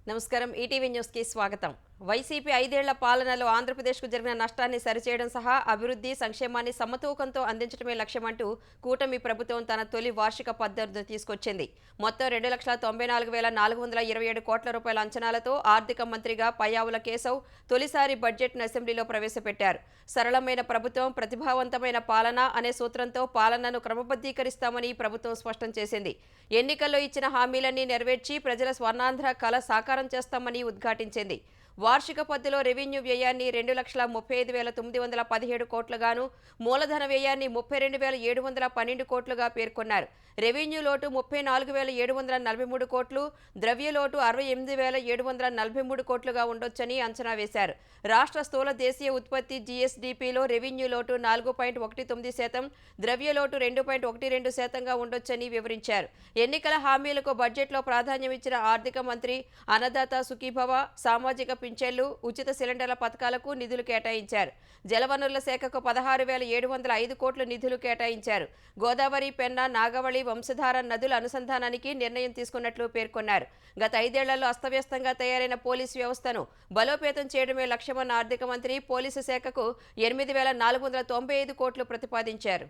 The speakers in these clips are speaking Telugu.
నమస్కారం ఈటీవీ న్యూస్ కి స్వాగతం. వైసీపీ 5 ఏళ్ల పాలనలో ఆంధ్రప్రదేశ్కు జరిగిన నష్టాన్ని సరిచేయడం సహా అభివృద్ధి సంక్షేమాన్ని సమతూకంతో అందించడమే లక్ష్యమంటూ కూటమి ప్రభుత్వం తన తొలి వార్షిక పద్ధతిని తీసుకొచ్చింది. మొత్తం 2,94,427 కోట్ల రూపాయల అంచనాలతో ఆర్థిక మంత్రిగా పయ్యావుల కేశవ్ తొలిసారి బడ్జెట్ను అసెంబ్లీలో ప్రవేశపెట్టారు. సరళమైన ప్రభుత్వం, ప్రతిభావంతమైన పాలన అనే సూత్రంతో పాలనను క్రమబద్ధీకరిస్తామని ప్రభుత్వం స్పష్టం చేసింది. ఎన్నికల్లో ఇచ్చిన హామీలన్నీ నెరవేర్చి ప్రజల స్వర్ణాంధ్ర కల సాకారం చేస్తామని ఉద్ఘాటించింది. వార్షిక పద్ధతిలో రెవెన్యూ వ్యయాన్ని 2,35,917 కోట్లుగాను, మూలధన వ్యయాన్ని 32,712 కోట్లుగా పేర్కొన్నారు. రెవెన్యూ లోటు 34,743 కోట్లు, ద్రవ్య లోటు 68,743 కోట్లుగా ఉండొచ్చని అంచనా వేశారు. రాష్ట్ర స్థూల దేశీయ ఉత్పత్తి జీఎస్డీపీలో రెవెన్యూ లోటు 4.19%, ద్రవ్య లోటు 2.12%గా ఉండొచ్చని వివరించారు. ఎన్నికల హామీలకు బడ్జెట్లో ప్రాధాన్యం ఇచ్చిన ఆర్థిక మంత్రి అన్నదాత సుఖీభవ, సామాజిక పింఛన్లు, ఉచిత సిలిండర్ల పథకాలకు నిధులు కేటాయించారు. జలవనరుల శాఖకు 16,705 కోట్ల నిధులు కేటాయించారు. గోదావరి, పెన్నా, నాగవళి, వంశధార నదుల అనుసంధానానికి నిర్ణయం తీసుకున్నట్లు పేర్కొన్నారు. గత 5 ఏళ్లలో అస్తవ్యస్తంగా తయారైన పోలీసు వ్యవస్థను బలోపేతం చేయడమే లక్ష్యమన్న ఆర్థిక మంత్రి పోలీసు శాఖకు 8,495 కోట్లు ప్రతిపాదించారు.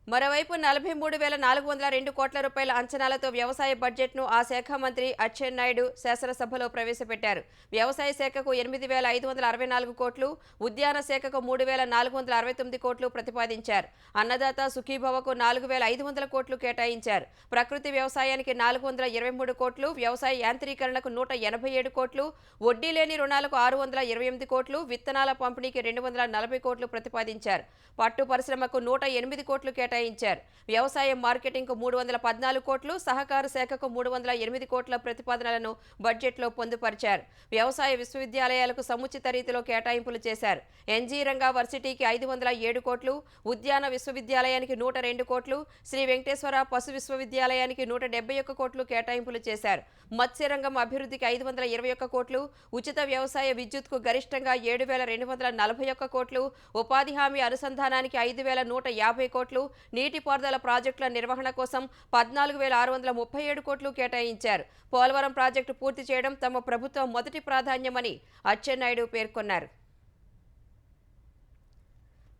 మరోవైపు 43,402 కోట్ల రూపాయల అంచనాలతో వ్యవసాయ బడ్జెట్ను ఆ శాఖ మంత్రి అచ్చెన్నాయుడు శాసనసభలో ప్రవేశపెట్టారు. వ్యవసాయ శాఖకు 8,564 కోట్లు, ఉద్యాన శాఖకు 3,469 కోట్లు ప్రతిపాదించారు. అన్నదాత సుఖీభవకు 4,500 కోట్లు కేటాయించారు. ప్రకృతి వ్యవసాయానికి 423 కోట్లు, వ్యవసాయ యాంత్రీకరణకు 187 కోట్లు, వడ్డీ లేని రుణాలకు 628 కోట్లు, విత్తనాల పంపిణీకి 240 కోట్లు ప్రతిపాదించారు. పట్టు పరిశ్రమకు 108 కోట్లు కేటాయించారు. వ్యవసాయ మార్కెటింగ్కు 314 కోట్లు, సహకార శాఖకు 308 కోట్ల ప్రతిపాదనలను బడ్జెట్లో పొందుపరిచారు. వ్యవసాయ విశ్వవిద్యాలయాలకు సముచిత రీతిలో కేటాయింపులు చేశారు. ఎన్జీ రంగా వర్సిటీకి 507 కోట్లు, ఉద్యాన విశ్వవిద్యాలయానికి 102 కోట్లు, శ్రీ వెంకటేశ్వర పశు విశ్వవిద్యాలయానికి 171 కోట్లు కేటాయింపులు చేశారు. మత్స్యరంగం అభివృద్ధికి 521 కోట్లు, ఉచిత వ్యవసాయ విద్యుత్కు గరిష్టంగా 7,241 కోట్లు, ఉపాధి హామీ అనుసంధానానికి 5,150 కోట్లు, నీటిపారుదల ప్రాజెక్టుల నిర్వహణ కోసం 14,637 కోట్లు కేటాయించారు. పోలవరం ప్రాజెక్టు పూర్తి చేయడం తమ ప్రభుత్వం మొదటి ప్రాధాన్యమని అచ్చెన్నాయుడు పేర్కొన్నారు.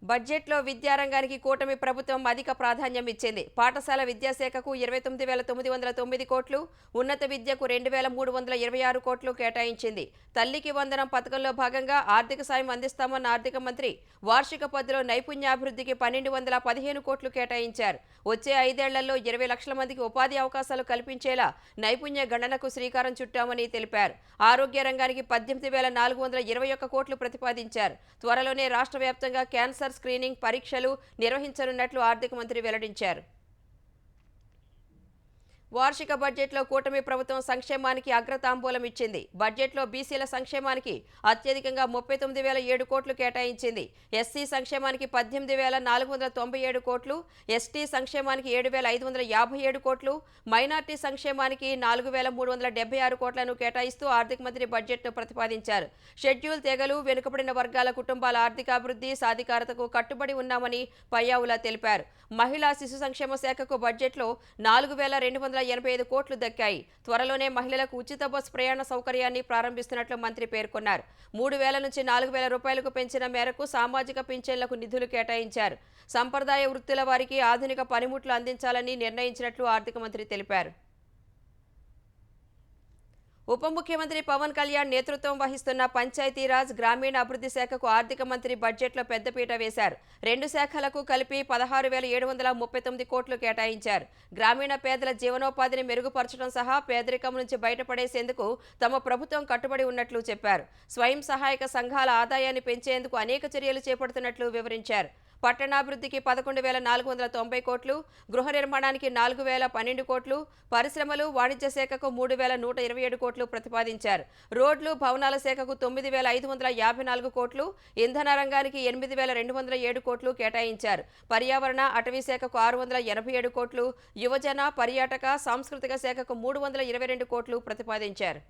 బడ్జెట్లో విద్యారంగానికి కూటమి ప్రభుత్వం అధిక ప్రాధాన్యం ఇచ్చింది. పాఠశాల విద్యాశాఖకు 29,909 కోట్లు, ఉన్నత విద్యకు 2,326 కోట్లు కేటాయించింది. తల్లికి వందనం పథకంలో భాగంగా ఆర్థిక సాయం అందిస్తామన్న ఆర్థిక మంత్రి వార్షిక పద్ధతిలో నైపుణ్యాభివృద్ధికి 1,215 కోట్లు కేటాయించారు. వచ్చే 5 ఏళ్లలో 20 లక్షల మందికి ఉపాధి అవకాశాలు కల్పించేలా నైపుణ్య గణనకు శ్రీకారం చుట్టామని తెలిపారు. ఆరోగ్య రంగానికి 18,421 కోట్లు ప్రతిపాదించారు. త్వరలోనే రాష్ట్ర వ్యాప్తంగా క్యాన్సర్ స్క్రీనింగ్ పరీక్షలు నిర్వహించనున్నట్లు ఆర్థిక మంత్రి వెల్లడించారు. వార్షిక బడ్జెట్లో కూటమి ప్రభుత్వం సంక్షేమానికి అగ్రతాంబూలం ఇచ్చింది. బడ్జెట్లో బీసీల సంక్షేమానికి అత్యధికంగా 39,007 కోట్లు కేటాయించింది. ఎస్సీ సంక్షేమానికి 18,497 కోట్లు, ఎస్టీ సంక్షేమానికి 7,557 కోట్లు, మైనార్టీ సంక్షేమానికి 4,376 కోట్లను కేటాయిస్తూ ఆర్థిక మంత్రి బడ్జెట్ను ప్రతిపాదించారు. షెడ్యూల్ తెగలు, వెనుకబడిన వర్గాల కుటుంబాల ఆర్థికాభివృద్ధి, సాధికారతకు కట్టుబడి ఉన్నామని పయ్యావుల తెలిపారు. మహిళా శిశు సంక్షేమ శాఖకు బడ్జెట్లో 4,285 కోట్లు దక్కాయి. త్వరలోనే మహిళలకు ఉచిత బస్ ప్రయాణ సౌకర్యాన్ని ప్రారంభిస్తున్నట్లు మంత్రి పేర్కొన్నారు. 3,000 నుంచి 4,000 రూపాయలకు పెంచిన మేరకు సామాజిక పింఛన్లకు నిధులు కేటాయించారు. సంప్రదాయ వృత్తుల వారికి ఆధునిక పనిముట్లు అందించాలని నిర్ణయించినట్లు ఆర్థిక మంత్రి తెలిపారు. ఉప ముఖ్యమంత్రి పవన్ కళ్యాణ్ నేతృత్వం వహిస్తున్న పంచాయతీరాజ్, గ్రామీణ అభివృద్ధి శాఖకు ఆర్థిక మంత్రి బడ్జెట్లో పెద్దపీట వేశారు. 2 శాఖలకు కలిపి 16,739 కోట్లు కేటాయించారు. గ్రామీణ పేదల జీవనోపాధిని మెరుగుపరచడం సహా పేదరికం నుంచి బయటపడేసేందుకు తమ ప్రభుత్వం కట్టుబడి ఉన్నట్లు చెప్పారు. స్వయం సహాయక సంఘాల ఆదాయాన్ని పెంచేందుకు అనేక చర్యలు చేపడుతున్నట్లు వివరించారు. పట్టణాభివృద్ధికి 11,490 కోట్లు, గృహ నిర్మాణానికి 4,012 కోట్లు, పరిశ్రమలు, వాణిజ్య శాఖకు 3,127 కోట్లు ప్రతిపాదించారు. రోడ్లు, భవనాల శాఖకు 9,554 కోట్లు, ఇంధన రంగానికి 8,207 కోట్లు కేటాయించారు. పర్యావరణ, అటవీ శాఖకు 687 కోట్లు, యువజన, పర్యాటక, సాంస్కృతిక శాఖకు 322 కోట్లు ప్రతిపాదించారు.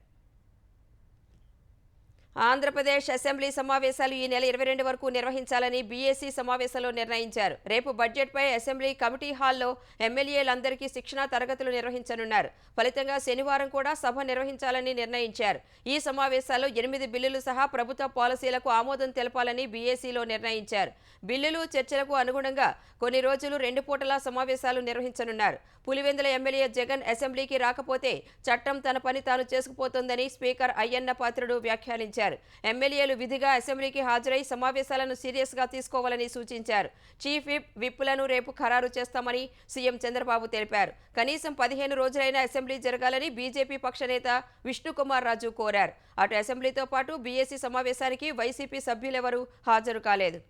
ఆంధ్రప్రదేశ్ అసెంబ్లీ సమావేశాలు ఈ నెల 22 వరకు నిర్వహించాలని బీఏసీ సమావేశంలో నిర్ణయించారు. రేపు బడ్జెట్పై అసెంబ్లీ కమిటీ హాల్లో ఎమ్మెల్యేలందరికీ శిక్షణా తరగతులు నిర్వహించనున్నారు. ఫలితంగా శనివారం కూడా సభ నిర్వహించాలని నిర్ణయించారు. ఈ సమావేశాల్లో 8 బిల్లులు సహా ప్రభుత్వ పాలసీలకు ఆమోదం తెలపాలని బీఏసీలో నిర్ణయించారు. బిల్లులు చర్చలకు అనుగుణంగా కొన్ని రోజులు 2 పూటల సమావేశాలు నిర్వహించనున్నారు. పులివెందుల ఎమ్మెల్యే జగన్ అసెంబ్లీకి రాకపోతే చట్టం తన పని తాను చేసుకుపోతోందని స్పీకర్ అయ్యన్న పాత్రుడు వ్యాఖ్యానించారు. ఎమ్మెల్యేలు విధిగా అసెంబ్లీకి హాజరై సమావేశాలను సీరియస్గా తీసుకోవాలని సూచించారు. చీఫ్ విప్లను రేపు ఖరారు చేస్తామని సీఎం చంద్రబాబు తెలిపారు. కనీసం 15 రోజులైనా అసెంబ్లీ జరగాలని బీజేపీ పక్ష నేత విష్ణుకుమార్ రాజు కోరారు. అటు అసెంబ్లీతో పాటు బీఏసీ సమావేశానికి వైసీపీ సభ్యులెవరూ హాజరు కాలేదు.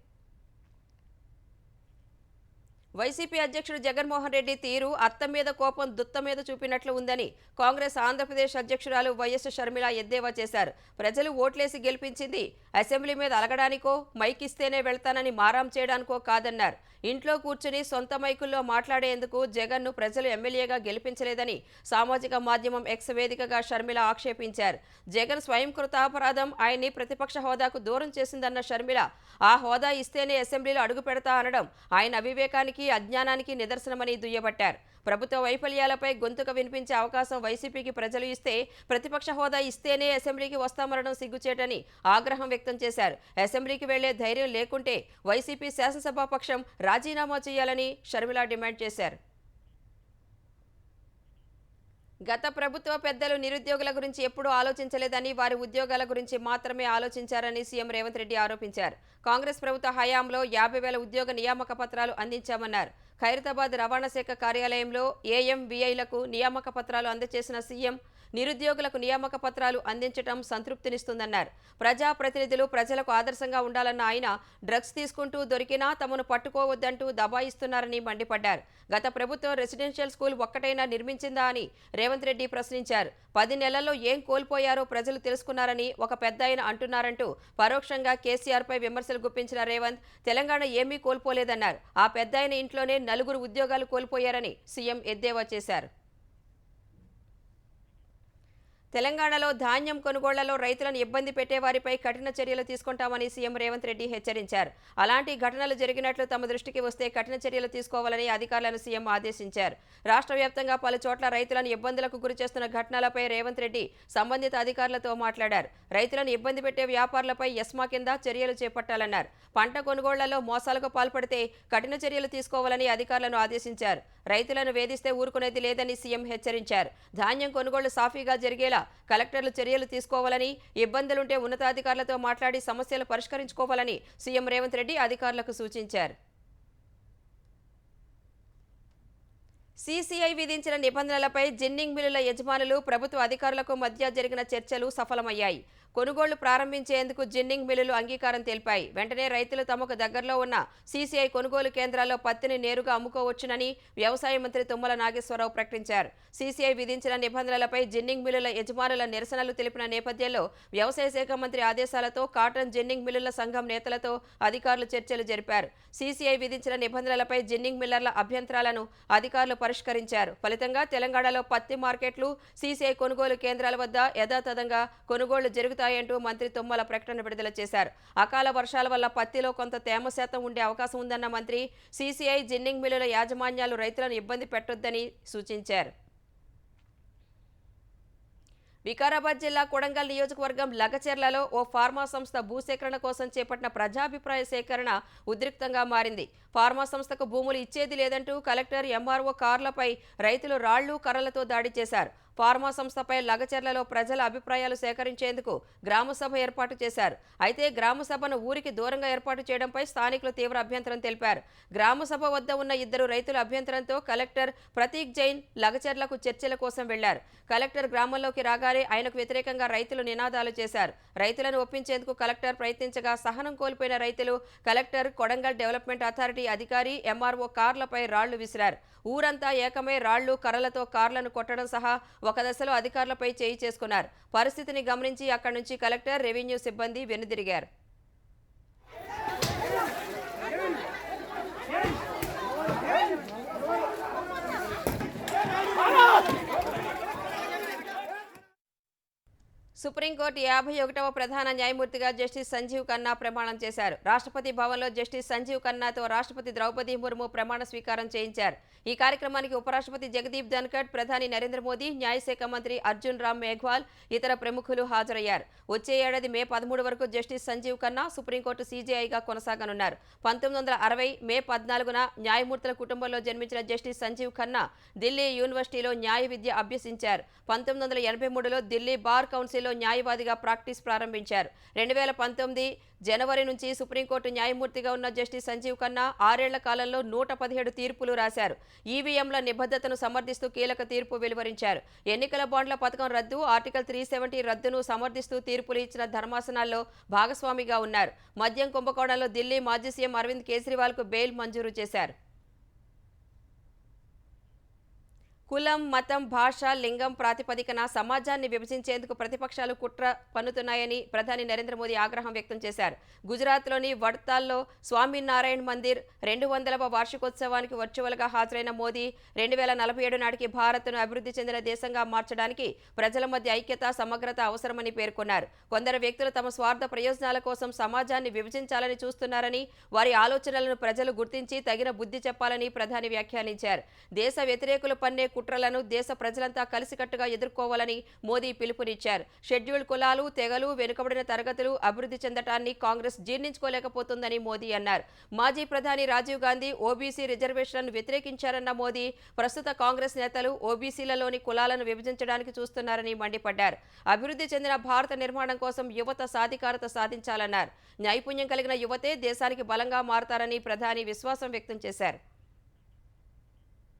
వైసీపీ అధ్యక్షుడు జగన్మోహన్ రెడ్డి తీరు అత్త మీద కోపం దుత్త మీద చూపినట్లు ఉందని కాంగ్రెస్ ఆంధ్రప్రదేశ్ అధ్యక్షురాలు వైఎస్ షర్మిల ఎద్దేవా చేశారు. ప్రజలు ఓట్లేసి గెలిపించింది అసెంబ్లీ మీద అలగడానికో మైక్ ఇస్తేనే వెళ్తానని మారాం చేయడానికో కాదన్నారు. ఇంట్లో కూర్చుని సొంత మైకుల్లో మాట్లాడేందుకు జగన్ను ప్రజలు ఎమ్మెల్యేగా గెలిపించలేదని సామాజిక మాధ్యమం ఎక్స్ వేదికగా షర్మిల ఆక్షేపించారు. జగన్ స్వయంకృతాపరాధం ఆయన్ని ప్రతిపక్ష హోదాకు దూరం చేసిందన్న షర్మిల ఆ హోదా ఇస్తేనే అసెంబ్లీలో అడుగు పెడతా అనడం ఆయన అవివేకానికి అజ్ఞానానికి నిదర్శనమని దుయ్యబట్టారు. ప్రభుత్వ వైఫల్యాలపై గొంతుక వినిపించే అవకాశం వైసీపీకి ప్రజలు ఇస్తే ప్రతిపక్ష హోదా ఇస్తేనే అసెంబ్లీకి వస్తామనడం సిగ్గుచేటని ఆగ్రహం వ్యక్తం చేశారు. అసెంబ్లీకి వెళ్లే ధైర్యం లేకుంటే వైసీపీ శాసనసభాపక్షం రాజీనామా చేయాలని షర్మిల డిమాండ్ చేశారు. గత ప్రభుత్వ పెద్దలు నిరుద్యోగుల గురించి ఎప్పుడూ ఆలోచించలేదని, వారి ఉద్యోగాల గురించి మాత్రమే ఆలోచించారని సీఎం రేవంత్ రెడ్డి ఆరోపించారు. కాంగ్రెస్ ప్రభుత్వ హయాంలో 50,000 ఉద్యోగ నియామక పత్రాలు అందించామన్నారు. ఖైరతాబాద్ రవాణా శాఖ కార్యాలయంలో ఏఎంవీఐలకు నియామక పత్రాలు అందజేసిన సీఎం నిరుద్యోగులకు నియామక పత్రాలు అందించడం సంతృప్తినిస్తుందన్నారు. ప్రజాప్రతినిధులు ప్రజలకు ఆదర్శంగా ఉండాలన్న ఆయన డ్రగ్స్ తీసుకుంటూ దొరికినా తమను పట్టుకోవద్దంటూ దబాయిస్తున్నారని మండిపడ్డారు. గత ప్రభుత్వం రెసిడెన్షియల్ స్కూల్ ఒక్కటైనా నిర్మించిందా అని రేవంత్ రెడ్డి ప్రశ్నించారు. 10 నెలల్లో ఏం కోల్పోయారో ప్రజలు తెలుసుకున్నారని ఒక పెద్దాయన అంటున్నారంటూ పరోక్షంగా కేసీఆర్పై విమర్శలు గుప్పించిన రేవంత్ తెలంగాణ ఏమీ కోల్పోలేదన్నారు. ఆ పెద్దాయన ఇంట్లోనే 4 ఉద్యోగాలు కోల్పోయారని సీఎం ఎద్దేవా చేశారు. తెలంగాణలో ధాన్యం కొనుగోళ్లలో రైతులను ఇబ్బంది పెట్టే వారిపై కఠిన చర్యలు తీసుకుంటామని సీఎం రేవంత్ రెడ్డి హెచ్చరించారు. అలాంటి ఘటనలు జరిగినట్లు తమ దృష్టికి వస్తే కఠిన చర్యలు తీసుకోవాలని అధికారులను సీఎం ఆదేశించారు. రాష్ట్ర వ్యాప్తంగా పలు చోట్ల రైతులను ఇబ్బందులకు గురిచేస్తున్న ఘటనలపై రేవంత్ రెడ్డి సంబంధిత అధికారులతో మాట్లాడారు. రైతులను ఇబ్బంది పెట్టే వ్యాపారులపై ఎస్మా కింద చర్యలు చేపట్టాలన్నారు. పంట కొనుగోళ్లలో మోసాలకు పాల్పడితే కఠిన చర్యలు తీసుకోవాలని అధికారులను ఆదేశించారు. రైతులను వేధిస్తే ఊరుకునేది లేదని సీఎం హెచ్చరించారు. ధాన్యం కొనుగోళ్లు సాఫీగా జరిగేలా కలెక్టర్లు చర్యలు తీసుకోవాలని, ఇబ్బందులుంటే ఉన్నతాధికారులతో మాట్లాడి సమస్యలు పరిష్కరించుకోవాలని సీఎం రేవంత్ రెడ్డి అధికారులకు సూచించారు. సీసీఐ విధించిన నిబంధనలపై జిన్నింగ్ మిల్లుల యజమానులు ప్రభుత్వ అధికారులకు మధ్య జరిగిన చర్చలు సఫలమయ్యాయి. కొనుగోళ్లు ప్రారంభించేందుకు జిన్నింగ్ మిల్లులు అంగీకారం తెలిపాయి. వెంటనే రైతులు తమకు దగ్గరలో ఉన్న సీసీఐ కొనుగోలు కేంద్రాల్లో పత్తిని నేరుగా అమ్ముకోవచ్చునని వ్యవసాయ మంత్రి తుమ్మల నాగేశ్వరరావు ప్రకటించారు. సీసీఐ విధించిన నిబంధనలపై జిన్నింగ్ మిల్లుల యజమానుల నిరసనలు తెలిపిన నేపథ్యంలో వ్యవసాయ శాఖ మంత్రి ఆదేశాలతో కాటన్ జిన్నింగ్ మిల్లుల సంఘం నేతలతో అధికారులు చర్చలు జరిపారు. సీసీఐ విధించిన నిబంధనలపై జిన్నింగ్ మిల్లర్ల అభ్యంతరాలను అధికారులు పరిష్కరించారు. ఫలితంగా తెలంగాణలో పత్తి మార్కెట్లు, సీసీఐ కొనుగోలు కేంద్రాల వద్ద యథాతథంగా కొనుగోళ్లు జరుగుతాయంటూ మంత్రి తుమ్మల ప్రకటన విడుదల చేశారు. అకాల వర్షాల వల్ల పత్తిలో కొంత తేమ శాతం ఉండే అవకాశం ఉందన్న మంత్రి సీసీఐ జిన్నింగ్ మిల్లుల యాజమాన్యాలు రైతులను ఇబ్బంది పెట్టొద్దని సూచించారు. వికారాబాద్ జిల్లా కొడంగల్ నియోజకవర్గం లగచెర్లలో ఓ ఫార్మా సంస్థ భూసేకరణ కోసం చేపట్టిన ప్రజాభిప్రాయ సేకరణ ఉద్రిక్తంగా మారింది. ఫార్మా సంస్థకు భూములు ఇచ్చేది లేదంటూ కలెక్టర్, ఎంఆర్ఓ కార్లపై రైతులు రాళ్లు, కర్రలతో దాడి చేశారు. ఫార్మా సంస్థపై లగచెర్లలో ప్రజల అభిప్రాయాలు సేకరించేందుకు గ్రామసభ ఏర్పాటు చేశారు. అయితే గ్రామసభను ఊరికి దూరంగా ఏర్పాటు చేయడంపై స్థానికులు తీవ్ర అభ్యంతరం తెలిపారు. గ్రామసభ వద్ద ఉన్న 2 రైతుల అభ్యంతరంతో కలెక్టర్ ప్రతీక్ జైన్ లగచెర్లకు చర్చల కోసం వెళ్లారు. కలెక్టర్ గ్రామంలోకి రాగానే ఆయనకు వ్యతిరేకంగా రైతులు నినాదాలు చేశారు. రైతులను ఒప్పించేందుకు కలెక్టర్ ప్రయత్నించగా సహనం కోల్పోయిన రైతులు కలెక్టర్, కొడంగల్ డెవలప్మెంట్ అథారిటీ అధికారి, ఎంఆర్ఓ కార్లపై రాళ్లు విసిరారు. ఊరంతా ఏకమై రాళ్లు, కర్రలతో కార్లను కొట్టడం సహా ఒక దశలో అధికారులపై చేయి చేసుకున్నారు. పరిస్థితిని గమనించి అక్కడి నుంచి కలెక్టర్, రెవెన్యూ సిబ్బంది వెనుదిరిగారు. సుప్రీంకోర్టు 51వ ప్రధాన న్యాయమూర్తిగా జస్టిస్ సంజీవ్ ఖన్నా ప్రమాణం చేశారు. రాష్ట్రపతి భవన్లో జస్టిస్ సంజీవ్ ఖన్నాతో రాష్ట్రపతి ద్రౌపది ముర్ము ప్రమాణ స్వీకారం చేయించారు. ఈ కార్యక్రమానికి ఉపరాష్ట్రపతి జగదీప్ ధన్కర్, ప్రధాని నరేంద్ర మోదీ, న్యాయశాఖ మంత్రి అర్జున్ రామ్ మేఘ్వాల్, ఇతర ప్రముఖులు హాజరయ్యారు. వచ్చే ఏడాది మే 13 వరకు జస్టిస్ సంజీవ్ ఖన్నా సుప్రీంకోర్టు సీజేఐగా కొనసాగనున్నారు. 1960 మే 14న న్యాయమూర్తుల కుటుంబంలో జన్మించిన జస్టిస్ సంజీవ్ ఖన్నా ఢిల్లీ యూనివర్సిటీలో న్యాయ విద్య అభ్యసించారు. 1983లో ఢిల్లీ బార్ కౌన్సిల్లో న్యాయవాదిగా ప్రాక్టీస్ ప్రారంభించారు. 2019 జనవరి నుంచి సుప్రీంకోర్టు న్యాయమూర్తిగా ఉన్న జస్టిస్ సంజీవ్ ఖన్నా 6 ఏళ్ల కాలంలో 117 తీర్పులు రాశారు. ఈవీఎంల నిబద్ధతను సమర్థిస్తూ కీలక తీర్పు వెలువరించారు. ఎన్నికల బాండ్ల పథకం రద్దు, ఆర్టికల్ 370 రద్దును సమర్థిస్తూ తీర్పులు ఇచ్చిన ధర్మాసనాల్లో భాగస్వామిగా ఉన్నారు. మద్యం కుంభకోణంలో ఢిల్లీ మాజీ సీఎం అరవింద్ కేజ్రీవాల్కు బెయిల్ మంజూరు చేశారు. కులం, మతం, భాష, లింగం ప్రాతిపదికన సమాజాన్ని విభజించేందుకు ప్రతిపక్షాలు కుట్ర పన్నుతున్నాయని ప్రధాని నరేంద్ర మోదీ ఆగ్రహం వ్యక్తం చేశారు. గుజరాత్లోని వడ్తాల్లో స్వామినారాయణ్ మందిర్ 200వ వార్షికోత్సవానికి వర్చువల్గా హాజరైన మోదీ 2047 నాటికి భారత్ను అభివృద్ధి చెందిన దేశంగా మార్చడానికి ప్రజల మధ్య ఐక్యత, సమగ్రత అవసరమని పేర్కొన్నారు. కొందరు వ్యక్తులు తమ స్వార్థ ప్రయోజనాల కోసం సమాజాన్ని విభజించాలని చూస్తున్నారని, వారి ఆలోచనలను ప్రజలు గుర్తించి తగిన బుద్ధి చెప్పాలని ప్రధాని వ్యాఖ్యానించారు. దేశ వ్యతిరేకులు పన్నే కుట్రలను దేశ ప్రజలంతా కలిసికట్టుగా ఎదుర్కోవాలని మోదీ పిలుపునిచ్చారు. షెడ్యూల్డ్ కులాలు, తెగలు, వెనుకబడిన తరగతులు అభివృద్ధి చెందటాన్ని కాంగ్రెస్ జీర్ణించుకోలేకపోతుందని మోదీ అన్నారు. మాజీ ప్రధాని రాజీవ్ గాంధీ ఓబీసీ రిజర్వేషన్లను వ్యతిరేకించారన్న మోదీ ప్రస్తుత కాంగ్రెస్ నేతలు ఓబీసీలలోని కులాలను విభజించడానికి చూస్తున్నారని మండిపడ్డారు. అభివృద్ధి చెందిన భారత నిర్మాణం కోసం యువత సాధికారత సాధించాలన్నారు. నైపుణ్యం కలిగిన యువతే దేశానికి బలంగా మారతారని ప్రధాని విశ్వాసం వ్యక్తం చేశారు.